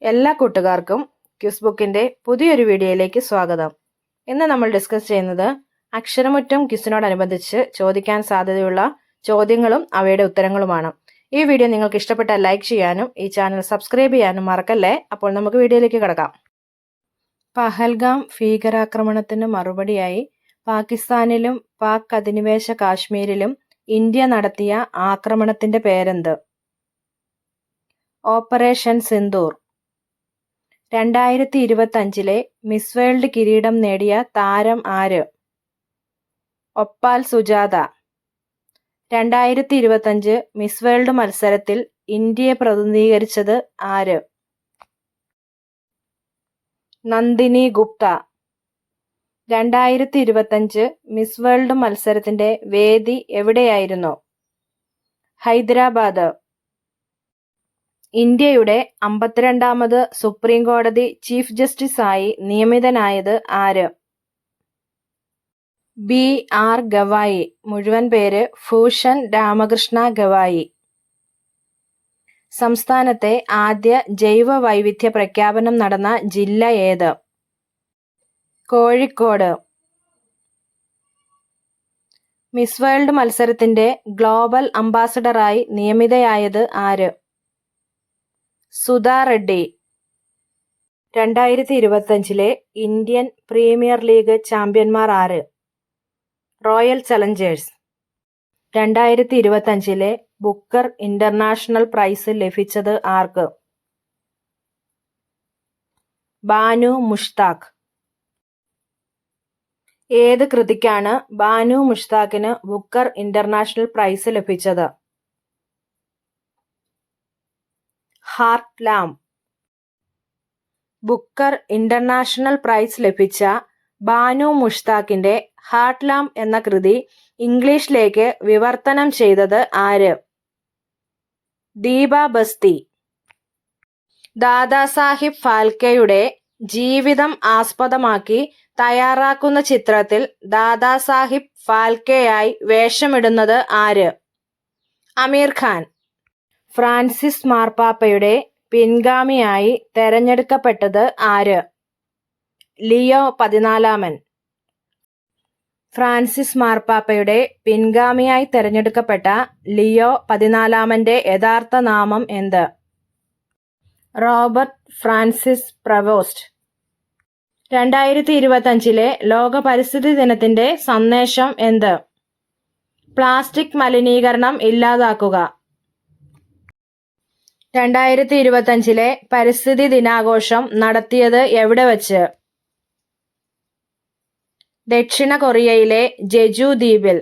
എല്ലാ കൂട്ടുകാർക്കും ക്വിസ് ബുക്കിന്റെ പുതിയൊരു വീഡിയോയിലേക്ക് സ്വാഗതം. ഇന്ന് നമ്മൾ ഡിസ്കസ് ചെയ്യുന്നത് അക്ഷരമുറ്റം ക്വിസിനോടനുബന്ധിച്ച് ചോദിക്കാൻ സാധ്യതയുള്ള ചോദ്യങ്ങളും അവയുടെ ഉത്തരങ്ങളുമാണ്. ഈ വീഡിയോ നിങ്ങൾക്ക് ഇഷ്ടപ്പെട്ടാൽ ലൈക്ക് ചെയ്യാനും ഈ ചാനൽ സബ്സ്ക്രൈബ് ചെയ്യാനും മറക്കല്ലേ. അപ്പോൾ നമുക്ക് വീഡിയോയിലേക്ക് കടക്കാം. പഹൽഗാം ഭീകരാക്രമണത്തിന് മറുപടിയായി പാകിസ്ഥാനിലും പാക് അധിനിവേശ കാശ്മീരിലും ഇന്ത്യ നടത്തിയ ആക്രമണത്തിന്റെ പേരെന്ത്? ഓപ്പറേഷൻ സിന്ദൂർ. 2025 മിസ് വേൾഡ് കിരീടം നേടിയ താരം ആര്? ഒപ്പാൽ സുജാത. 2025 മിസ് വേൾഡ് മത്സരത്തിൽ ഇന്ത്യയെ പ്രതിനിധീകരിച്ചത് ആര്? നന്ദിനി ഗുപ്ത. 2025 മിസ് വേൾഡ് മത്സരത്തിന്റെ വേദി എവിടെയായിരുന്നു? ഹൈദരാബാദ്. ഇന്ത്യയുടെ 52ാമത് സുപ്രീം കോടതി ചീഫ് ജസ്റ്റിസായി നിയമിതനായത് ആര്? BR ഗവായി. മുഴുവൻ പേര് ഭൂഷൺ രാമകൃഷ്ണ ഗവായി. സംസ്ഥാനത്തെ ആദ്യ ജൈവ വൈവിധ്യ പ്രഖ്യാപനം നടന്ന ജില്ല ഏത്? കോഴിക്കോട്. മിസ് വേൾഡ് മത്സരത്തിന്റെ ഗ്ലോബൽ അംബാസഡറായി നിയമിതയായത് ആര്? Sudha Reddy. 2025 Indian Premier League ചാമ്പ്യന്മാർ ആര്? Royal Challengers. 2025 Booker International Prize ലഭിച്ചത് ആർക്ക്? ബാനു മുഷ്താഖ്. ഏത് കൃതിക്കാണ് ബാനു മുഷ്താഖിന് ബുക്കർ ഇന്റർനാഷണൽ പ്രൈസ് ലഭിച്ചത്? Heart Lamp. Booker International Prize ലഭിച്ച ബാനു മുഷ്താഖിന്റെ ഹാർട്ട് ലാം എന്ന കൃതി ഇംഗ്ലീഷിലേക്ക് വിവർത്തനം ചെയ്തത് ആര്? ദീപ ബസ്തി. ദാദാസാഹിബ് ഫാൽക്കെയുടെ ജീവിതം ആസ്പദമാക്കി തയ്യാറാക്കുന്ന ചിത്രത്തിൽ ദാദാസാഹിബ് ഫാൽക്കെയായി വേഷമിടുന്നത് ആര്? അമീർ ഖാൻ. ഫ്രാൻസിസ് മാർപ്പാപ്പയുടെ പിൻഗാമിയായി തെരഞ്ഞെടുക്കപ്പെട്ടത് ആര്? ലിയോ 14. ഫ്രാൻസിസ് മാർപ്പാപ്പയുടെ പിൻഗാമിയായി തെരഞ്ഞെടുക്കപ്പെട്ട ലിയോ 14 യഥാർത്ഥ നാമം എന്ത്? Robert Francis Prevost. 2025 ലോക പരിസ്ഥിതി ദിനത്തിന്റെ സന്ദേശം എന്ത്? പ്ലാസ്റ്റിക് മലിനീകരണം ഇല്ലാതാക്കുക. 2025 പരിസ്ഥിതി ദിനാഘോഷം നടത്തിയത് എവിടെ വച്ച്? ദക്ഷിണ കൊറിയയിലെ ജെജു ദ്വീപിൽ.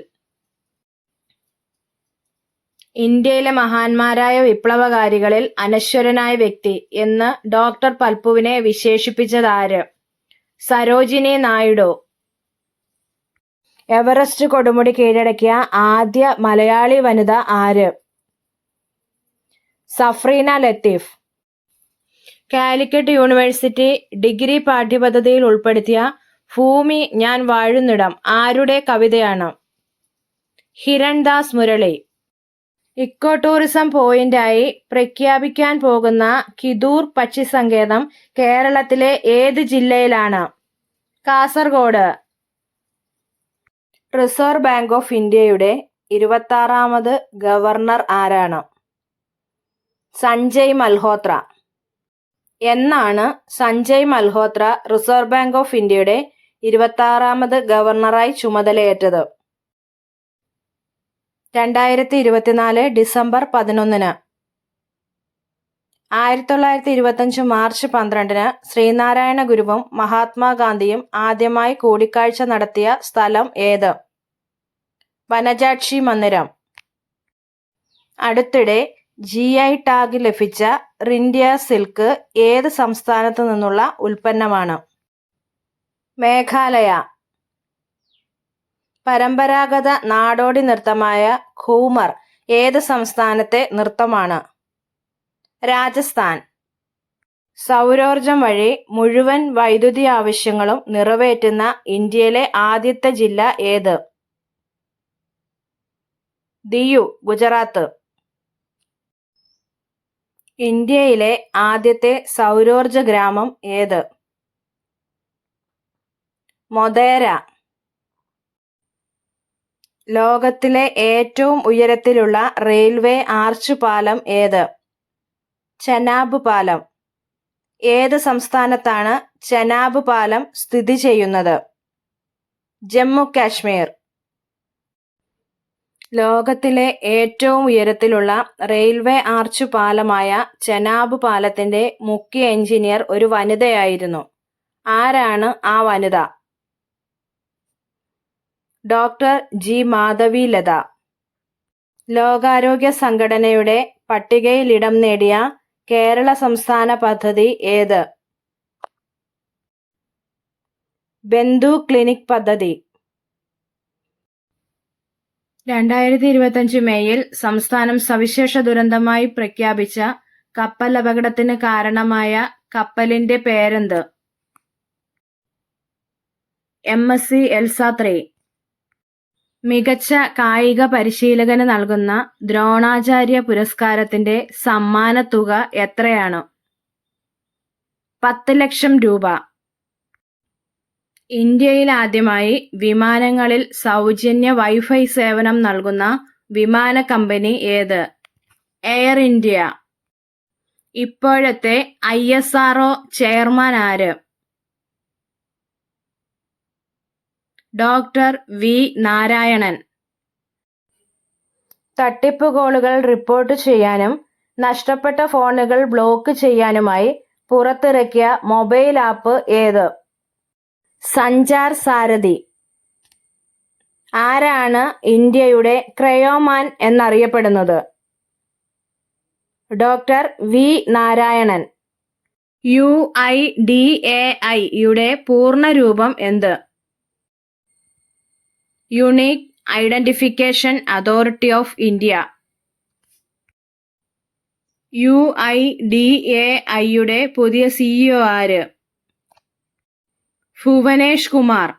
ഇന്ത്യയിലെ മഹാന്മാരായ വിപ്ലവകാരികളിൽ അനശ്വരനായ വ്യക്തി എന്ന് ഡോക്ടർ പൽപുവിനെ വിശേഷിപ്പിച്ചതാര്? സരോജിനി നായിഡു. എവറസ്റ്റ് കൊടുമുടി കീഴടക്കിയ ആദ്യ മലയാളി വനിത ആര്? സഫ്രീന ലത്തീഫ്. കാലിക്കറ്റ് യൂണിവേഴ്സിറ്റി ഡിഗ്രി പാഠ്യപദ്ധതിയിൽ ഉൾപ്പെടുത്തിയ ഭൂമി ഞാൻ വാഴുന്നിടം ആരുടെ കവിതയാണ്? ഹിരൺദാസ് മുരളി. ഇക്കോ ടൂറിസം പോയിന്റായി പ്രഖ്യാപിക്കാൻ പോകുന്ന കിദൂർ പക്ഷി സങ്കേതം കേരളത്തിലെ ഏത് ജില്ലയിലാണ്? കാസർഗോഡ്. റിസർവ് ബാങ്ക് ഓഫ് ഇന്ത്യയുടെ 26ാമത് ഗവർണർ ആരാണ്? സഞ്ജയ് മൽഹോത്ര. എന്നാണ് Sanjay Malhotra reserve bank of ഇന്ത്യയുടെ 26ാമത് ഗവർണറായി ചുമതലയേറ്റത്? 2024 ഡിസംബർ 11. 1925 മാർച്ച് 12 ശ്രീനാരായണ ഗുരുവും മഹാത്മാഗാന്ധിയും ആദ്യമായി കൂടിക്കാഴ്ച നടത്തിയ സ്ഥലം ഏത്? വനജാക്ഷി മന്ദിരം. അടുത്തിടെ GI ടാഗ് ലഭിച്ച റിൻഡ്യ സിൽക്ക് ഏത് സംസ്ഥാനത്തു നിന്നുള്ള ഉൽപ്പന്നമാണ്? മേഘാലയ. പരമ്പരാഗത നാടോടി നൃത്തമായ ഘൂമർ ഏത് സംസ്ഥാനത്തെ നൃത്തമാണ്? രാജസ്ഥാൻ. സൗരോർജം വഴി മുഴുവൻ വൈദ്യുതി ആവശ്യങ്ങളും നിറവേറ്റുന്ന ഇന്ത്യയിലെ ആദ്യത്തെ ജില്ല ഏത്? ദിയു, ഗുജറാത്ത്. ഇന്ത്യയിലെ ആദ്യത്തെ സൗരോർജ ഗ്രാമം ഏത്? മൊധേര. ലോകത്തിലെ ഏറ്റവും ഉയരത്തിലുള്ള റെയിൽവേ ആർച്ച് പാലം ഏത്? ചെനാബ് പാലം. ഏത് സംസ്ഥാനത്താണ് ചെനാബ് പാലം സ്ഥിതി ചെയ്യുന്നത്? ജമ്മു കാശ്മീർ. ലോകത്തിലെ ഏറ്റവും ഉയരത്തിലുള്ള റെയിൽവേ ആർച്ച് പാലമായ ചെനാബ് പാലത്തിന്റെ മുഖ്യ എഞ്ചിനീയർ ഒരു വനിതയായിരുന്നു. ആരാണ് ആ വനിത? Doctor G Madhavi Latha. ലോകാരോഗ്യ സംഘടനയുടെ പട്ടികയിൽ ഇടം നേടിയ കേരള സംസ്ഥാന പദ്ധതി ഏത്? ബന്ധു ക്ലിനിക് പദ്ധതി. 2025 മേയിൽ സംസ്ഥാനം സവിശേഷ ദുരന്തമായി പ്രഖ്യാപിച്ച കപ്പലപകടത്തിന് കാരണമായ കപ്പലിന്റെ പേരെന്ത്? MSC Elsa 3. മികച്ച കായിക പരിശീലകന് നൽകുന്ന ദ്രോണാചാര്യ പുരസ്കാരത്തിന്റെ സമ്മാനത്തുക എത്രയാണ്? 10 ലക്ഷം രൂപ. ഇന്ത്യയിൽ ആദ്യമായി വിമാനങ്ങളിൽ സൗജന്യ വൈഫൈ സേവനം നൽകുന്ന വിമാന കമ്പനി ഏത്? Air India. ഇപ്പോഴത്തെ ISRO ചെയർമാൻ ആര്? Doctor V Narayanan. തട്ടിപ്പ് കോളുകൾ റിപ്പോർട്ട് ചെയ്യാനും നഷ്ടപ്പെട്ട ഫോണുകൾ ബ്ലോക്ക് ചെയ്യാനുമായി പുറത്തിറക്കിയ മൊബൈൽ ആപ്പ് ഏത്? സഞ്ചാർ സാരഥി. ആരാണ് ഇന്ത്യയുടെ ക്രയോമാൻ എന്നറിയപ്പെടുന്നത്? Doctor V Narayanan. UIDAI യുടെ പൂർണ്ണരൂപം എന്ത്? Unique identification authority of India. UIDAI യുടെ പുതിയ CEO ആര്? ഭുവനേഷ് കുമാർ.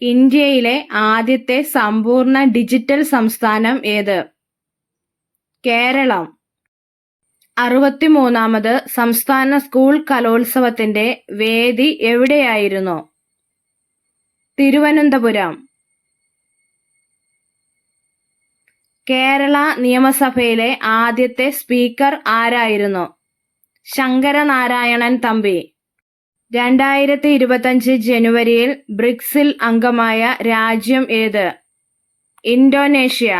ഇന്ത്യയിലെ ആദ്യത്തെ സമ്പൂർണ്ണ ഡിജിറ്റൽ സംസ്ഥാനം ഏത്? കേരളം. 63ാമത് സംസ്ഥാന സ്കൂൾ കലോത്സവത്തിന്റെ വേദി എവിടെയായിരുന്നു? തിരുവനന്തപുരം. കേരള നിയമസഭയിലെ ആദ്യത്തെ സ്പീക്കർ ആരായിരുന്നു? ശങ്കരനാരായണൻ തമ്പി. 2025 ജനുവരിയിൽ ബ്രിക്സിൽ അംഗമായ രാജ്യം ഏത്? ഇന്തോനേഷ്യ.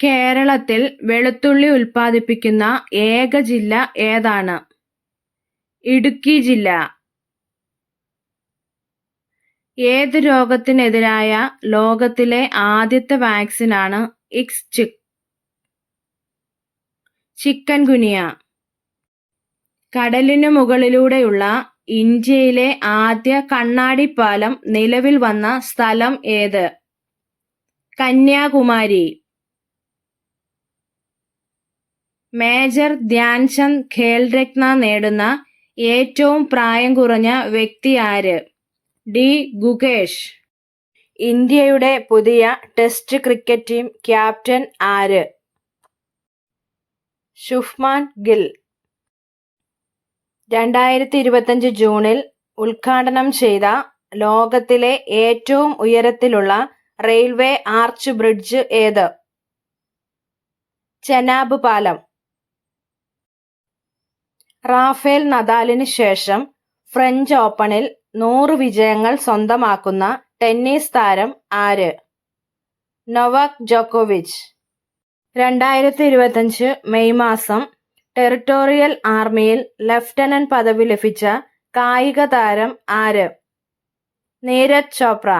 കേരളത്തിൽ വെളുത്തുള്ളി ഉൽപ്പാദിപ്പിക്കുന്ന ഏക ജില്ല ഏതാണ്? ഇടുക്കി ജില്ല. ഏത് രോഗത്തിനെതിരായ ലോകത്തിലെ ആദ്യത്തെ വാക്സിനാണ് ഇക്സ്ചിക്? ചിക്കൻ ഗുനിയ. കടലിനു മുകളിലൂടെയുള്ള ഇന്ത്യയിലെ ആദ്യ കണ്ണാടിപ്പാലം നിലവിൽ വന്ന സ്ഥലം ഏത്? കന്യാകുമാരി. മേജർ ധ്യാൻചന്ദ് ഖേൽരത്ന നേടുന്ന ഏറ്റവും പ്രായം കുറഞ്ഞ വ്യക്തി ആര്? ഡി ഗുകേഷ്. ഇന്ത്യയുടെ പുതിയ ടെസ്റ്റ് ക്രിക്കറ്റ് ടീം ക്യാപ്റ്റൻ ആര്? ശുഭ്മാൻ ഗിൽ. 2025 ജൂണിൽ ഉദ്ഘാടനം ചെയ്ത ലോകത്തിലെ ഏറ്റവും ഉയരത്തിലുള്ള റെയിൽവേ ആർച്ച് ബ്രിഡ്ജ് ഏത്? ചെനാബ് പാലം. റാഫേൽ നദാലിന് ശേഷം ഫ്രഞ്ച് ഓപ്പണിൽ 100 വിജയങ്ങൾ സ്വന്തമാക്കുന്ന ടെന്നീസ് താരം ആര്? നൊവാക് ജോക്കോവിച്ച്. 2025 മെയ് മാസം ടെറിട്ടോറിയൽ ആർമിയിൽ ലഫ്റ്റനന്റ് പദവി ലഭിച്ച കായിക താരം ആര്? നീരജ് ചോപ്ര.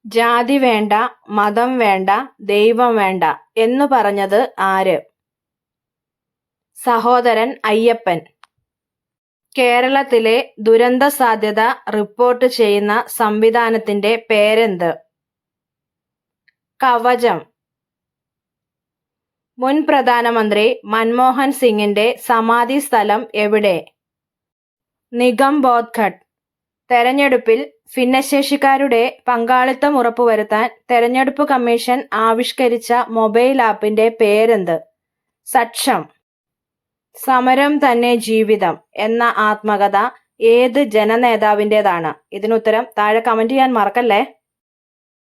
ജാതി വേണ്ട, മതം വേണ്ട, ദൈവം വേണ്ട എന്നു പറഞ്ഞത് ആര്? സഹോദരൻ അയ്യപ്പൻ. കേരളത്തിലെ ദുരന്ത സാധ്യത റിപ്പോർട്ട് ചെയ്യുന്ന സംവിധാനത്തിന്റെ പേരെന്ത്? കവചം. മുൻ പ്രധാനമന്ത്രി മൻമോഹൻ സിംഗിന്റെ സമാധി സ്ഥലം എവിടെ? നിഗംബോധ്ഘട്ട്. തെരഞ്ഞെടുപ്പിൽ ഭിന്നശേഷിക്കാരുടെ പങ്കാളിത്തം ഉറപ്പുവരുത്താൻ തെരഞ്ഞെടുപ്പ് കമ്മീഷൻ ആവിഷ്കരിച്ച മൊബൈൽ ആപ്പിന്റെ പേരെന്ത്? സക്ഷം. സമരം തന്നെ ജീവിതം എന്ന ആത്മകഥ ഏത് ജനനേതാവിൻ്റെതാണ്? ഇതിനുത്തരം താഴെ കമന്റ് ചെയ്യാൻ മറക്കല്ലേ.